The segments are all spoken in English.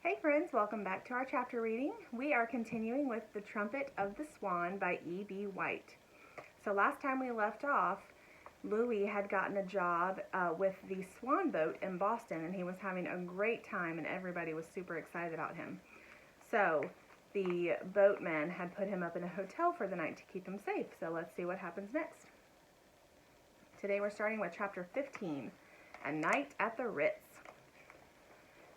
Hey friends, welcome back to our chapter reading. We are continuing with The Trumpet of the Swan by E.B. White. So last time we left off, Louis had gotten a job with the Swan Boat in Boston, and he was having a great time, and everybody was super excited about him. So the boatman had put him up in a hotel for the night to keep him safe. So let's see what happens next. Today we're starting with chapter 15, A Night at the Ritz.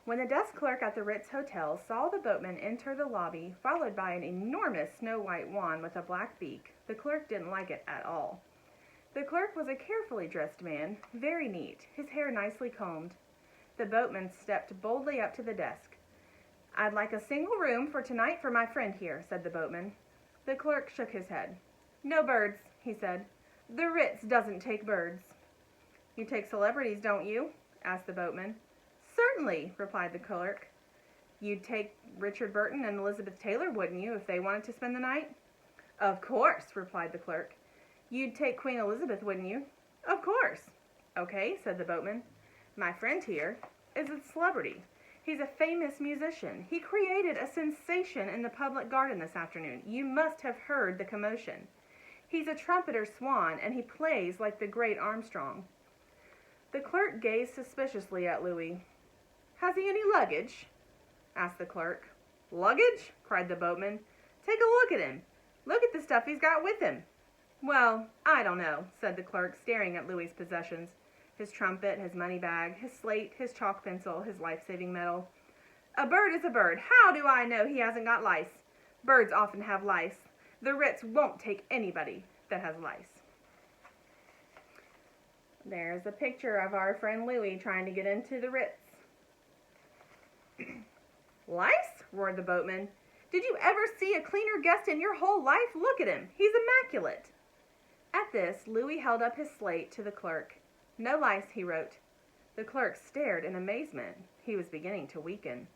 When the desk clerk at the Ritz Hotel saw the boatman enter the lobby, followed by an enormous snow-white wand with a black beak, the clerk didn't like it at all. The clerk was a carefully dressed man, very neat, his hair nicely combed. The boatman stepped boldly up to the desk. "I'd like a single room for tonight for my friend here," said the boatman. The clerk shook his head. "No birds," he said. "The Ritz doesn't take birds." "You take celebrities, don't you?" asked the boatman. "Certainly," replied the clerk. "You'd take Richard Burton and Elizabeth Taylor, wouldn't you, if they wanted to spend the night?" "Of course," replied the clerk. "You'd take Queen Elizabeth, wouldn't you?" "Of course." "Okay," said the boatman. "My friend here is a celebrity. He's a famous musician. He created a sensation in the public garden this afternoon. You must have heard the commotion. He's a trumpeter swan, and he plays like the great Armstrong." The clerk gazed suspiciously at Louis. "Has he any luggage?" asked the clerk. "Luggage?" cried the boatman. "Take a look at him. Look at the stuff he's got with him." "Well, I don't know," said the clerk, staring at Louis's possessions. His trumpet, his money bag, his slate, his chalk pencil, his life-saving medal. "A bird is a bird. How do I know he hasn't got lice? Birds often have lice. The Ritz won't take anybody that has lice." There's a picture of our friend Louis trying to get into the Ritz. "Lice?" roared the boatman. "Did you ever see a cleaner guest in your whole life? Look at him. He's immaculate." At this, Louis held up his slate to the clerk. "No lice," he wrote. The clerk stared in amazement. He was beginning to weaken.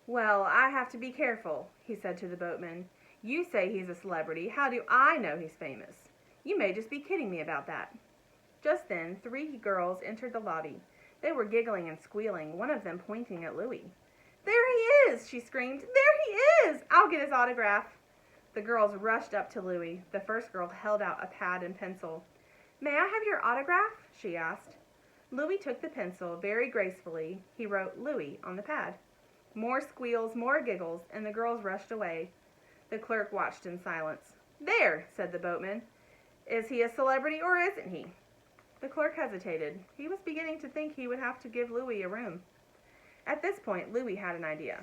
"Well, I have to be careful," he said to the boatman. "You say he's a celebrity. How do I know he's famous? You may just be kidding me about that." Just then, 3 girls entered the lobby. They were giggling and squealing, one of them pointing at Louis. "There he is!" she screamed. "There he is! I'll get his autograph." The girls rushed up to Louis. The first girl held out a pad and pencil. "May I have your autograph?" she asked. Louis took the pencil. Very gracefully, he wrote "Louis" on the pad. More squeals, more giggles, and the girls rushed away. The clerk watched in silence. "There," said the boatman. "Is he a celebrity or isn't he?" The clerk hesitated. He was beginning to think he would have to give Louis a room. At this point, Louis had an idea.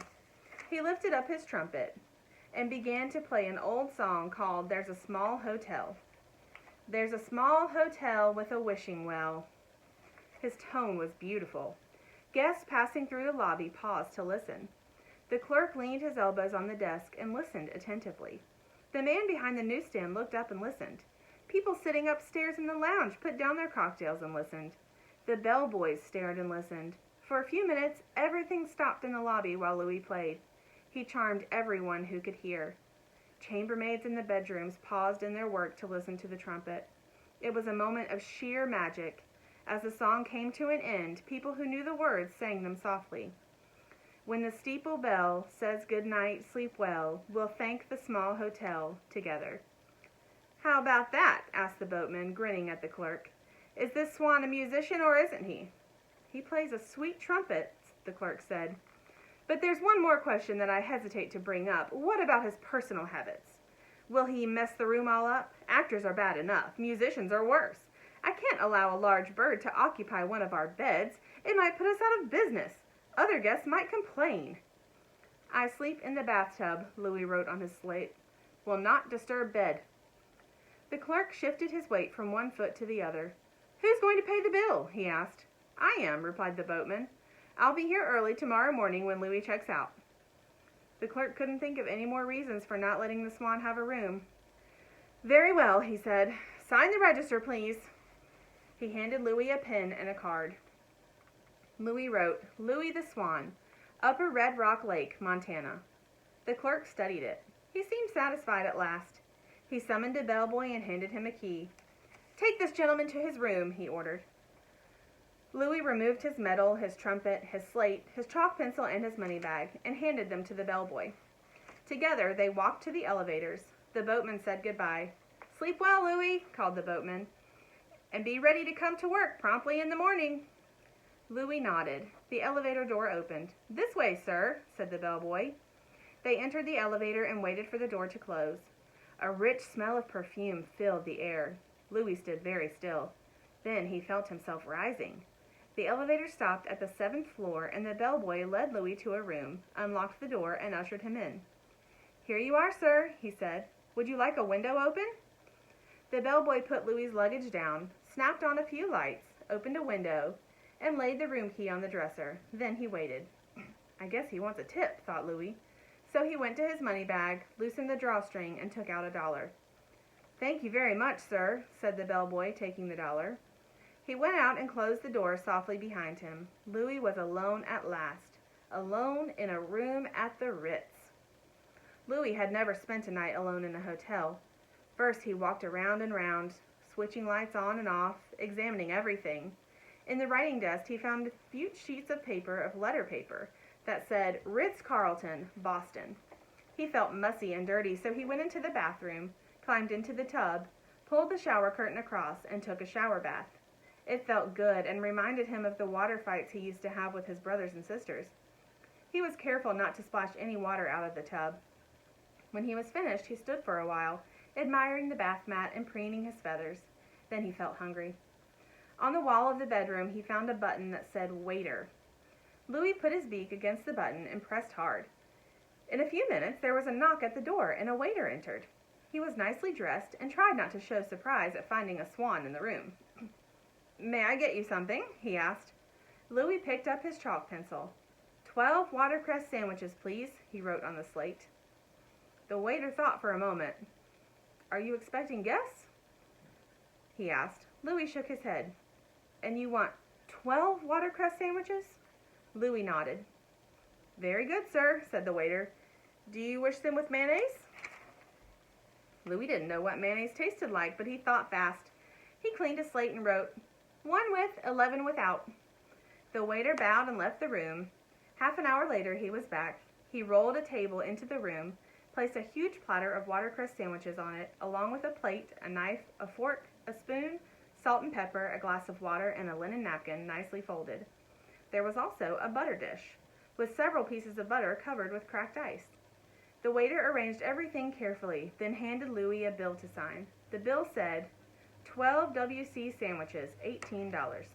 He lifted up his trumpet and began to play an old song called "There's a Small Hotel." "There's a small hotel with a wishing well." His tone was beautiful. Guests passing through the lobby paused to listen. The clerk leaned his elbows on the desk and listened attentively. The man behind the newsstand looked up and listened. People sitting upstairs in the lounge put down their cocktails and listened. The bellboys stared and listened. For a few minutes, everything stopped in the lobby while Louis played. He charmed everyone who could hear. Chambermaids in the bedrooms paused in their work to listen to the trumpet. It was a moment of sheer magic. As the song came to an end, people who knew the words sang them softly. "When the steeple bell says good night, sleep well, we'll thank the small hotel together." "How about that?" asked the boatman, grinning at the clerk. "Is this Swan a musician or isn't he?" "He plays a sweet trumpet," the clerk said. "But there's one more question that I hesitate to bring up. What about his personal habits? Will he mess the room all up? Actors are bad enough. Musicians are worse. I can't allow a large bird to occupy one of our beds. It might put us out of business. Other guests might complain." "I sleep in the bathtub," Louis wrote on his slate. "Will not disturb bed." The clerk shifted his weight from one foot to the other. "Who's going to pay the bill?" he asked. "I am," replied the boatman. "I'll be here early tomorrow morning when Louis checks out." The clerk couldn't think of any more reasons for not letting the Swan have a room. "Very well," he said. "Sign the register, please." He handed Louis a pen and a card. Louis wrote, "Louis the Swan, Upper Red Rock Lake, Montana." The clerk studied it. He seemed satisfied at last. He summoned a bellboy and handed him a key. "Take this gentleman to his room," he ordered. Louis removed his medal, his trumpet, his slate, his chalk pencil, and his money bag, and handed them to the bellboy. Together they walked to the elevators. The boatman said goodbye. "Sleep well, Louis," called the boatman, "and be ready to come to work promptly in the morning." Louis nodded. The elevator door opened. "This way, sir," said the bellboy. They entered the elevator and waited for the door to close. A rich smell of perfume filled the air. Louis stood very still. Then he felt himself rising. The elevator stopped at the 7th floor, and the bellboy led Louis to a room, unlocked the door, and ushered him in. "Here you are, sir," he said. "Would you like a window open?" The bellboy put Louis's luggage down, snapped on a few lights, opened a window, and laid the room key on the dresser. Then he waited. "I guess he wants a tip," thought Louis. So he went to his money bag, loosened the drawstring, and took out $1. "Thank you very much, sir," said the bellboy, taking the $1. He went out and closed the door softly behind him. Louis was alone at last, alone in a room at the Ritz. Louis had never spent a night alone in a hotel. First he walked around and round, switching lights on and off, examining everything. In the writing desk he found a few sheets of paper of letter paper that said Ritz-Carlton, Boston. He felt mussy and dirty, so he went into the bathroom, climbed into the tub, pulled the shower curtain across, and took a shower bath. It felt good and reminded him of the water fights he used to have with his brothers and sisters. He was careful not to splash any water out of the tub. When he was finished, he stood for a while, admiring the bath mat and preening his feathers. Then he felt hungry. On the wall of the bedroom, he found a button that said Waiter. Louis put his beak against the button and pressed hard. In a few minutes, there was a knock at the door, and a waiter entered. He was nicely dressed and tried not to show surprise at finding a swan in the room. "May I get you something?" he asked. Louis picked up his chalk pencil. 12 watercress sandwiches, please," he wrote on the slate. The waiter thought for a moment. "Are you expecting guests?" he asked. Louis shook his head. "And you want 12 watercress sandwiches?" Louis nodded. "Very good, sir," said the waiter. "Do you wish them with mayonnaise?" Louis didn't know what mayonnaise tasted like, but he thought fast. He cleaned his slate and wrote, 1 with, 11 without. The waiter bowed and left the room. Half an hour later he was back. He rolled a table into the room, placed a huge platter of watercress sandwiches on it, along with a plate, a knife, a fork, a spoon, salt and pepper, a glass of water, and a linen napkin nicely folded. There was also a butter dish, with several pieces of butter covered with cracked ice. The waiter arranged everything carefully, then handed Louis a bill to sign. The bill said, 12 WC sandwiches, $18.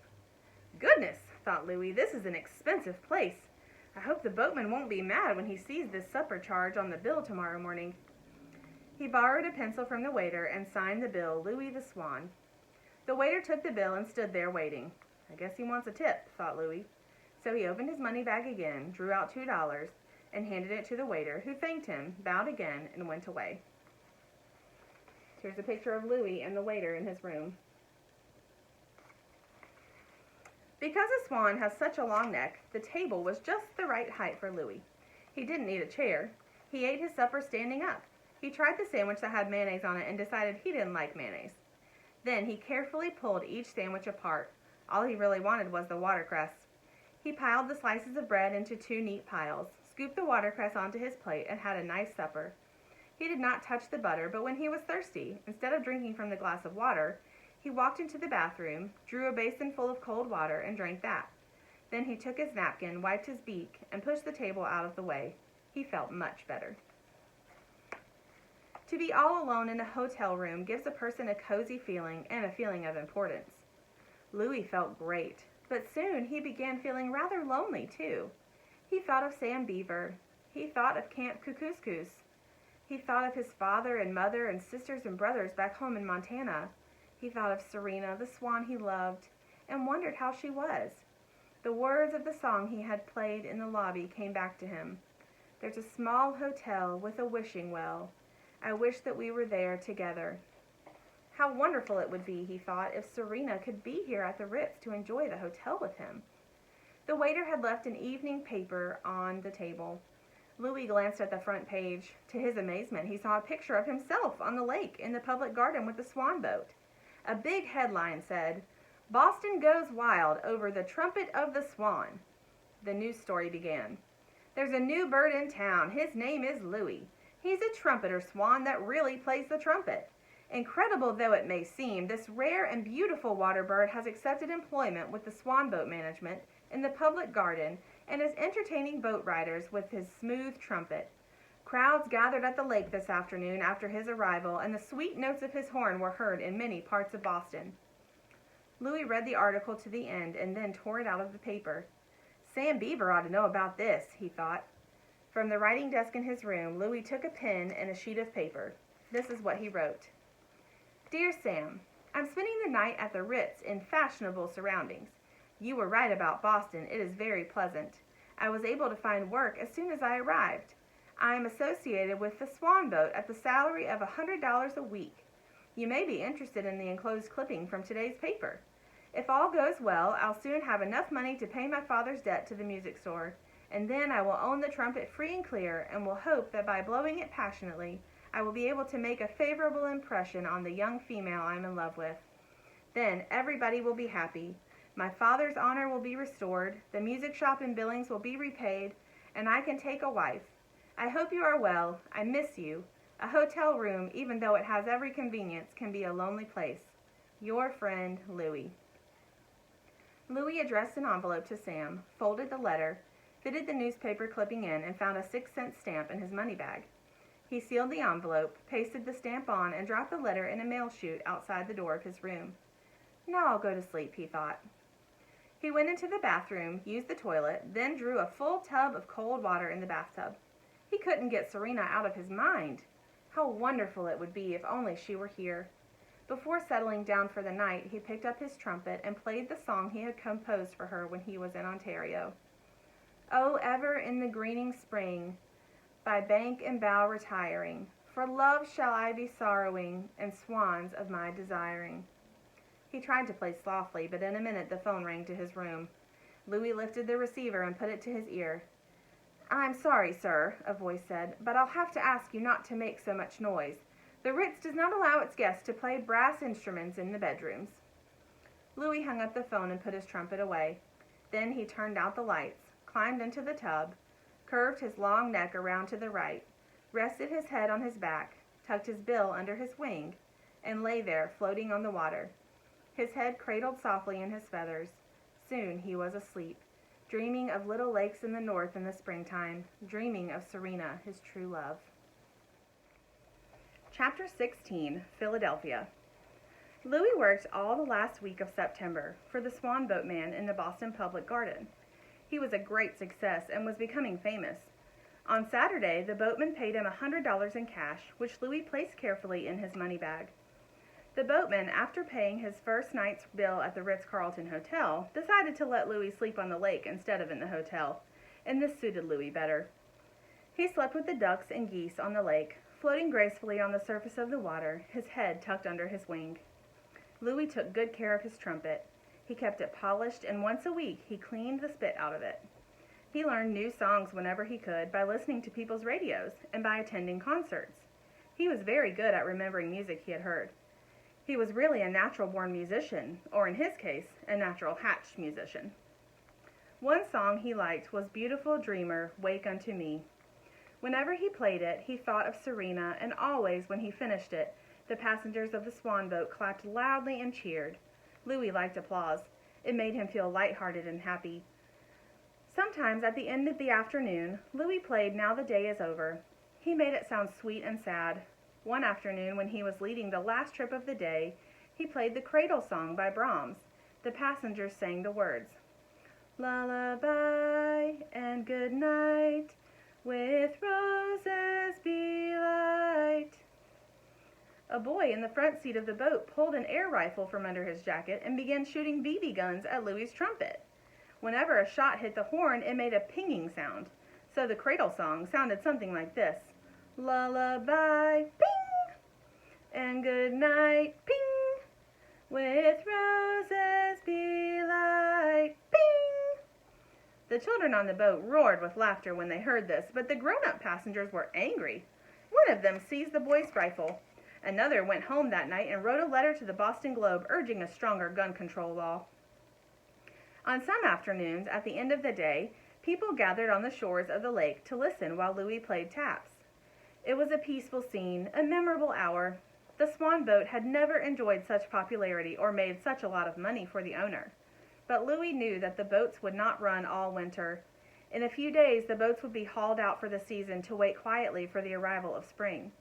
"Goodness," thought Louis, "this is an expensive place. I hope the boatman won't be mad when he sees this supper charge on the bill tomorrow morning." He borrowed a pencil from the waiter and signed the bill, Louis the Swan. The waiter took the bill and stood there waiting. "I guess he wants a tip," thought Louis. So he opened his money bag again, drew out $2, and handed it to the waiter, who thanked him, bowed again, and went away. Here's a picture of Louis and the waiter in his room. Because a swan has such a long neck, the table was just the right height for Louis. He didn't need a chair. He ate his supper standing up. He tried the sandwich that had mayonnaise on it and decided he didn't like mayonnaise. Then he carefully pulled each sandwich apart. All he really wanted was the watercress. He piled the slices of bread into 2 neat piles, scooped the watercress onto his plate, and had a nice supper. He did not touch the butter, but when he was thirsty, instead of drinking from the glass of water, he walked into the bathroom, drew a basin full of cold water, and drank that. Then he took his napkin, wiped his beak, and pushed the table out of the way. He felt much better. To be all alone in a hotel room gives a person a cozy feeling and a feeling of importance. Louis felt great, but soon he began feeling rather lonely, too. He thought of Sam Beaver. He thought of Camp Kookooskoos. He thought of his father and mother and sisters and brothers back home in Montana. He thought of Serena, the swan he loved, and wondered how she was. The words of the song he had played in the lobby came back to him. "There's a small hotel with a wishing well. I wish that we were there together." How wonderful it would be, he thought, if Serena could be here at the Ritz to enjoy the hotel with him. The waiter had left an evening paper on the table. Louis glanced at the front page. To his amazement, he saw a picture of himself on the lake in the public garden with the Swan Boat. A big headline said, Boston goes wild over the Trumpet of the Swan. The news story began. There's a new bird in town. His name is Louis. He's a trumpeter swan that really plays the trumpet. Incredible though it may seem, this rare and beautiful water bird has accepted employment with the Swan Boat management in the public garden and is entertaining boat riders with his smooth trumpet. Crowds gathered at the lake this afternoon after his arrival, and the sweet notes of his horn were heard in many parts of Boston. Louis read the article to the end and then tore it out of the paper. Sam Beaver ought to know about this, he thought. From the writing desk in his room, Louis took a pen and a sheet of paper. This is what he wrote. Dear Sam, I'm spending the night at the Ritz in fashionable surroundings. You were right about Boston. It is very pleasant. I was able to find work as soon as I arrived. I am associated with the Swan Boat at the salary of $100 a week. You may be interested in the enclosed clipping from today's paper. If all goes well, I'll soon have enough money to pay my father's debt to the music store, and then I will own the trumpet free and clear, and will hope that by blowing it passionately, I will be able to make a favorable impression on the young female I'm in love with. Then everybody will be happy. My father's honor will be restored, the music shop in Billings will be repaid, and I can take a wife. I hope you are well. I miss you. A hotel room, even though it has every convenience, can be a lonely place. Your friend, Louis. Louis addressed an envelope to Sam, folded the letter, fitted the newspaper clipping in, and found a 6-cent stamp in his money bag. He sealed the envelope, pasted the stamp on, and dropped the letter in a mail chute outside the door of his room. Now I'll go to sleep, he thought. He went into the bathroom, used the toilet, then drew a full tub of cold water in the bathtub. He couldn't get Serena out of his mind. How wonderful it would be if only she were here. Before settling down for the night, he picked up his trumpet and played the song he had composed for her when he was in Ontario. Oh, ever in the greening spring, by bank and bough retiring, for love shall I be sorrowing, and swans of my desiring. He tried to play softly, but in a minute the phone rang to his room. Louis lifted the receiver and put it to his ear. I'm sorry, sir, a voice said, but I'll have to ask you not to make so much noise. The Ritz does not allow its guests to play brass instruments in the bedrooms. Louis hung up the phone and put his trumpet away. Then he turned out the lights, climbed into the tub, curved his long neck around to the right, rested his head on his back, tucked his bill under his wing, and lay there floating on the water. His head cradled softly in his feathers. Soon he was asleep, dreaming of little lakes in the north in the springtime, dreaming of Serena, his true love. Chapter 16, Philadelphia. Louis worked all the last week of September for the Swan Boatman in the Boston Public Garden. He was a great success and was becoming famous. On Saturday, the boatman paid him $100 in cash, which Louis placed carefully in his money bag. The boatman, after paying his first night's bill at the Ritz-Carlton Hotel, decided to let Louis sleep on the lake instead of in the hotel, and this suited Louis better. He slept with the ducks and geese on the lake, floating gracefully on the surface of the water, his head tucked under his wing. Louis took good care of his trumpet. He kept it polished, and once a week he cleaned the spit out of it. He learned new songs whenever he could by listening to people's radios and by attending concerts. He was very good at remembering music he had heard. He was really a natural-born musician, or in his case, a natural-hatched musician. One song he liked was Beautiful Dreamer, Wake Unto Me. Whenever he played it, he thought of Serena, and always when he finished it, the passengers of the Swan Boat clapped loudly and cheered. Louis liked applause. It made him feel light-hearted and happy. Sometimes at the end of the afternoon, Louis played Now the Day Is Over. He made it sound sweet and sad. One afternoon, when he was leading the last trip of the day, he played the Cradle Song by Brahms. The passengers sang the words, Lullaby and good night, with roses be light. A boy in the front seat of the boat pulled an air rifle from under his jacket and began shooting BB guns at Louis's trumpet. Whenever a shot hit the horn, it made a pinging sound. So the Cradle Song sounded something like this. Lullaby, ping, and good night, ping, with roses be light, ping. The children on the boat roared with laughter when they heard this, but the grown-up passengers were angry. One of them seized the boy's rifle. Another went home that night and wrote a letter to the Boston Globe urging a stronger gun control law. On some afternoons, at the end of the day, people gathered on the shores of the lake to listen while Louis played taps. It was a peaceful scene, a memorable hour. The Swan Boat had never enjoyed such popularity or made such a lot of money for the owner. But Louis knew that the boats would not run all winter. In a few days, the boats would be hauled out for the season to wait quietly for the arrival of spring.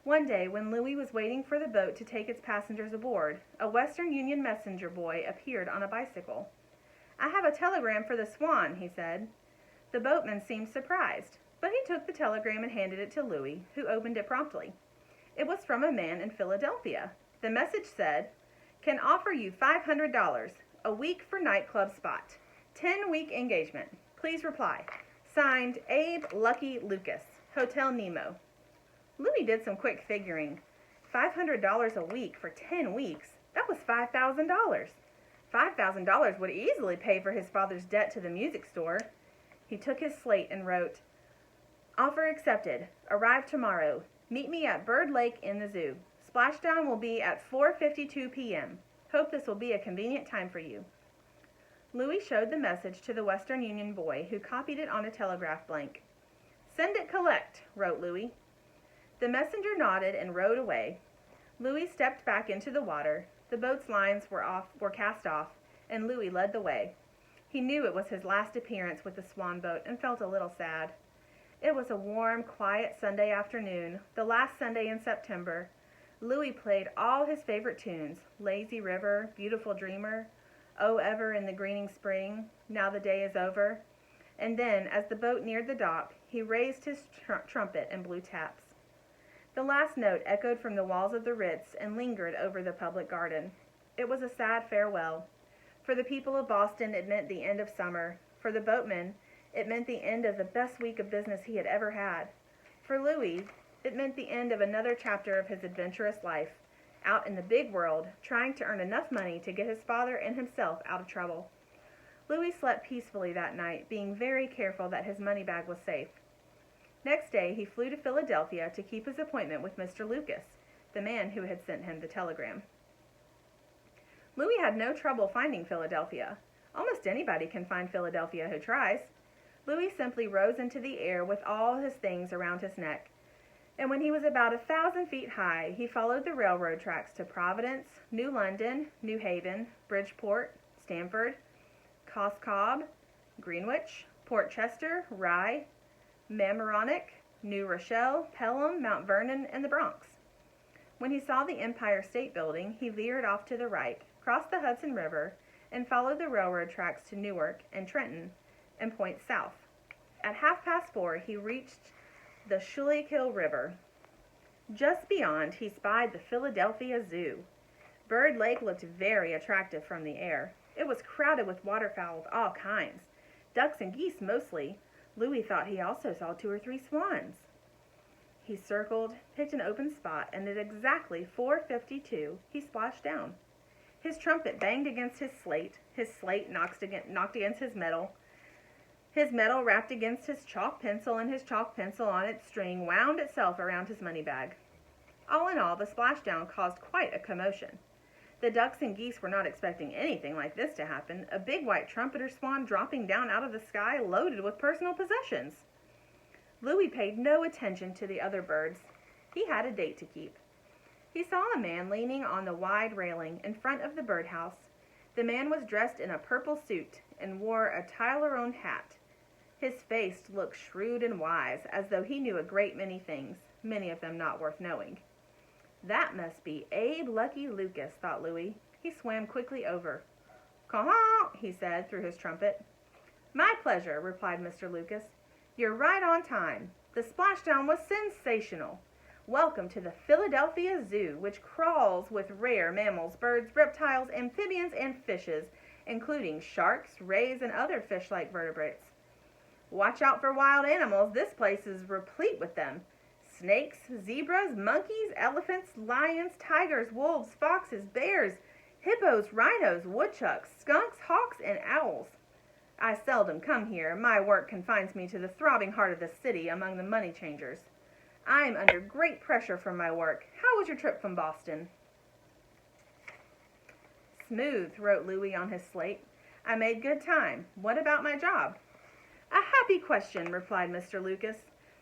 One day, when Louis was waiting for the boat to take its passengers aboard, a Western Union messenger boy appeared on a bicycle. "I have a telegram for the Swan," he said. The boatman seemed surprised, but he took the telegram and handed it to Louis, who opened it promptly. It was from a man in Philadelphia. The message said, "Can offer you $500, a week for nightclub spot, 10-week engagement. Please reply. Signed, Abe Lucky Lucas, Hotel Nemo." Louis did some quick figuring. $500 a week for 10 weeks, that was $5,000. $5,000 would easily pay for his father's debt to the music store. He took his slate and wrote, "Offer accepted. Arrive tomorrow. Meet me at Bird Lake in the zoo. Splashdown will be at 4:52 p.m. Hope this will be a convenient time for you." Louis showed the message to the Western Union boy, who copied it on a telegraph blank. "Send it collect," wrote Louis. The messenger nodded and rowed away. Louis stepped back into the water. The boat's lines were cast off, and Louis led the way. He knew it was his last appearance with the Swan Boat and felt a little sad. It was a warm, quiet Sunday afternoon, the last Sunday in September. Louis played all his favorite tunes, "Lazy River," "Beautiful Dreamer," "Oh Ever in the Greening Spring," "Now the Day is Over." And then, as the boat neared the dock, he raised his trumpet and blew taps. The last note echoed from the walls of the Ritz and lingered over the public garden. It was a sad farewell. For the people of Boston, it meant the end of summer. For the boatman, it meant the end of the best week of business he had ever had. For Louis, it meant the end of another chapter of his adventurous life, out in the big world, trying to earn enough money to get his father and himself out of trouble. Louis slept peacefully that night, being very careful that his money bag was safe. Next day, he flew to Philadelphia to keep his appointment with Mr. Lucas, the man who had sent him the telegram. Louis had no trouble finding Philadelphia. Almost anybody can find Philadelphia who tries. Louis simply rose into the air with all his things around his neck, and when he was about 1,000 feet high, he followed the railroad tracks to Providence, New London, New Haven, Bridgeport, Stamford, Coscob, Greenwich, Port Chester, Rye, Mamaroneck, New Rochelle, Pelham, Mount Vernon, and the Bronx. When he saw the Empire State Building, he veered off to the right, crossed the Hudson River, and followed the railroad tracks to Newark and Trenton and points south. At 4:30, he reached the Schuylkill River. Just beyond, he spied the Philadelphia Zoo. Bird Lake looked very attractive from the air. It was crowded with waterfowl of all kinds, ducks and geese mostly. Louis thought he also saw 2 or 3 swans. He circled, picked an open spot, and at exactly 4:52, he splashed down. His trumpet banged against his slate knocked against his metal rapped against his chalk pencil, and his chalk pencil on its string wound itself around his money bag. All in all, the splashdown caused quite a commotion. The ducks and geese were not expecting anything like this to happen, a big white trumpeter swan dropping down out of the sky loaded with personal possessions. Louis paid no attention to the other birds. He had a date to keep. He saw a man leaning on the wide railing in front of the birdhouse. The man was dressed in a purple suit and wore a Tyrone hat. His face looked shrewd and wise, as though he knew a great many things, many of them not worth knowing. That must be Abe Lucky Lucas, thought Louis. He swam quickly over. "Caw-haw," he said through his trumpet. "My pleasure," replied Mr. Lucas. "You're right on time. The splashdown was sensational. Welcome to the Philadelphia Zoo, which crawls with rare mammals, birds, reptiles, amphibians, and fishes, including sharks, rays, and other fish-like vertebrates. Watch out for wild animals. This place is replete with them. Snakes, zebras, monkeys, elephants, lions, tigers, wolves, foxes, bears, hippos, rhinos, woodchucks, skunks, hawks, and owls. I seldom come here. My work confines me to the throbbing heart of the city among the money changers. I am under great pressure from my work. How was your trip from Boston? Smooth, wrote Louis on his slate. I made good time. What about my job? A happy question, replied Mr. Lucas.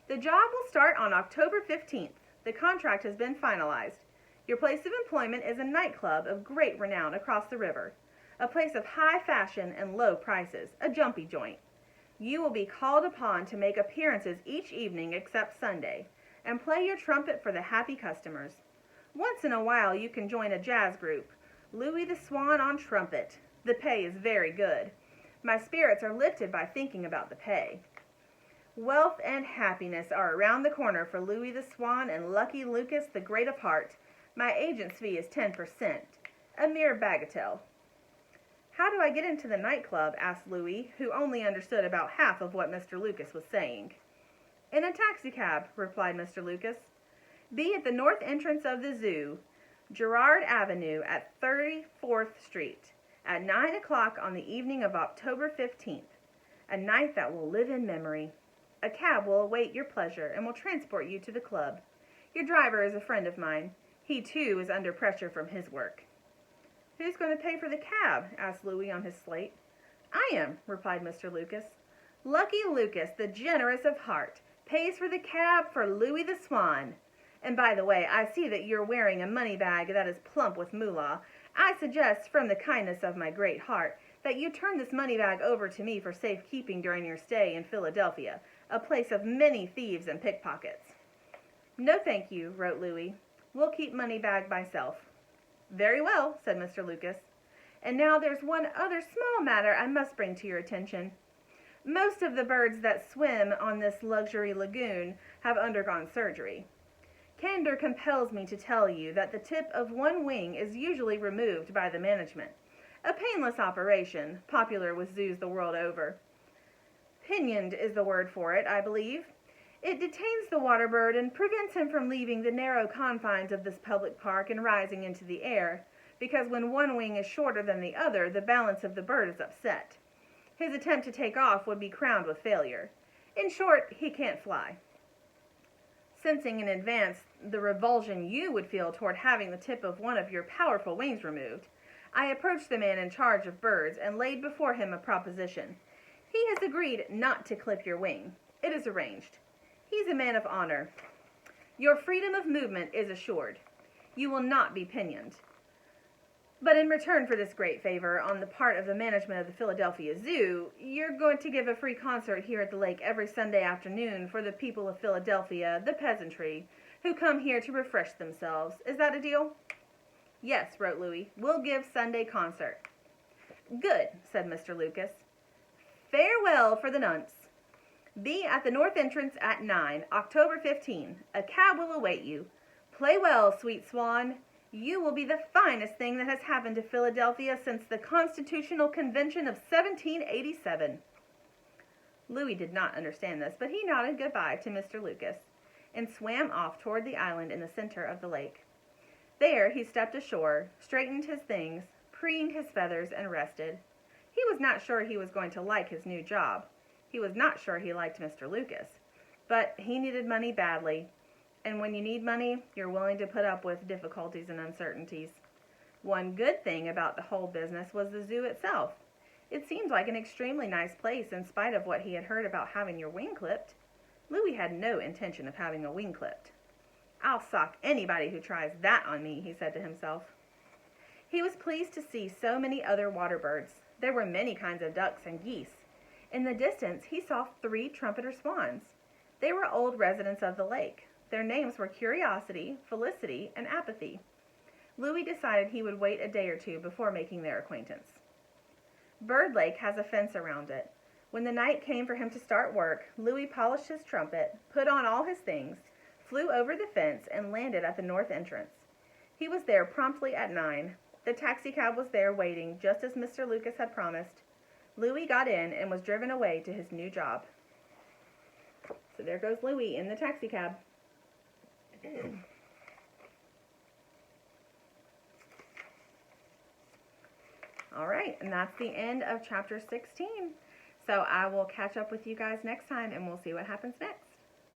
The job will start on October 15th. The contract has been finalized. Your place of employment is a nightclub of great renown across the river, a place of high fashion and low prices, a jumpy joint. You will be called upon to make appearances each evening except Sunday, and play your trumpet for the happy customers. Once in a while you can join a jazz group, Louis the Swan on trumpet. The pay is very good. My spirits are lifted by thinking about the pay. Wealth and happiness are around the corner for Louis the Swan and Lucky Lucas the Great of Heart. My agent's fee is 10%, a mere bagatelle. How do I get into the nightclub? Asked Louis, who only understood about half of what Mr. Lucas was saying. In a taxicab, replied Mr. Lucas. Be at the north entrance of the zoo, Girard Avenue at 34th Street, at 9 o'clock on the evening of October 15th, a night that will live in memory. A cab will await your pleasure and will transport you to the club. Your driver is a friend of mine. He, too, is under pressure from his work. Who's going to pay for the cab? Asked Louis on his slate. I am, replied Mr. Lucas. Lucky Lucas, the generous of heart, pays for the cab for Louis the Swan. And by the way, I see that you're wearing a money bag that is plump with moolah. I suggest, from the kindness of my great heart, that you turn this money bag over to me for safekeeping during your stay in Philadelphia, a place of many thieves and pickpockets. No, thank you, wrote Louis. We'll keep money bag myself. Very well, said Mr. Lucas. And now there's one other small matter I must bring to your attention. Most of the birds that swim on this luxury lagoon have undergone surgery. Candor compels me to tell you that the tip of one wing is usually removed by the management. A painless operation, popular with zoos the world over. Pinioned is the word for it, I believe. It detains the water bird and prevents him from leaving the narrow confines of this public park and rising into the air, because when one wing is shorter than the other, the balance of the bird is upset. His attempt to take off would be crowned with failure. In short, he can't fly. Sensing in advance the revulsion you would feel toward having the tip of one of your powerful wings removed, I approached the man in charge of birds and laid before him a proposition. He has agreed not to clip your wing. It is arranged. He's a man of honor. Your freedom of movement is assured. You will not be pinioned. But in return for this great favor on the part of the management of the Philadelphia Zoo, you're going to give a free concert here at the lake every Sunday afternoon for the people of Philadelphia, the peasantry, who come here to refresh themselves. Is that a deal? Yes, wrote Louis. We'll give Sunday concert. Good, said Mr. Lucas. Farewell for the nonce. Be at the north entrance at 9, October 15. A cab will await you. Play well, sweet swan. You will be the finest thing that has happened to Philadelphia since the Constitutional Convention of 1787. Louis did not understand this, but he nodded goodbye to Mr. Lucas and swam off toward the island in the center of the lake. There he stepped ashore, straightened his things, preened his feathers, and rested. He was not sure he was going to like his new job. He was not sure he liked Mr. Lucas, but he needed money badly, and when you need money, you're willing to put up with difficulties and uncertainties. One good thing about the whole business was the zoo itself. It seemed like an extremely nice place in spite of what he had heard about having your wing clipped. Louis had no intention of having a wing clipped. I'll sock anybody who tries that on me, he said to himself. He was pleased to see so many other water birds. There were many kinds of ducks and geese. In the distance, he saw 3 trumpeter swans. They were old residents of the lake. Their names were Curiosity, Felicity, and Apathy. Louis decided he would wait a day or two before making their acquaintance. Bird Lake has a fence around it. When the night came for him to start work, Louis polished his trumpet, put on all his things, flew over the fence, and landed at the north entrance. He was there promptly at 9. The taxicab was there waiting, just as Mr. Lucas had promised. Louis got in and was driven away to his new job. So there goes Louis in the taxicab. All right, and that's the end of chapter 16. So I will catch up with you guys next time, and we'll see what happens next.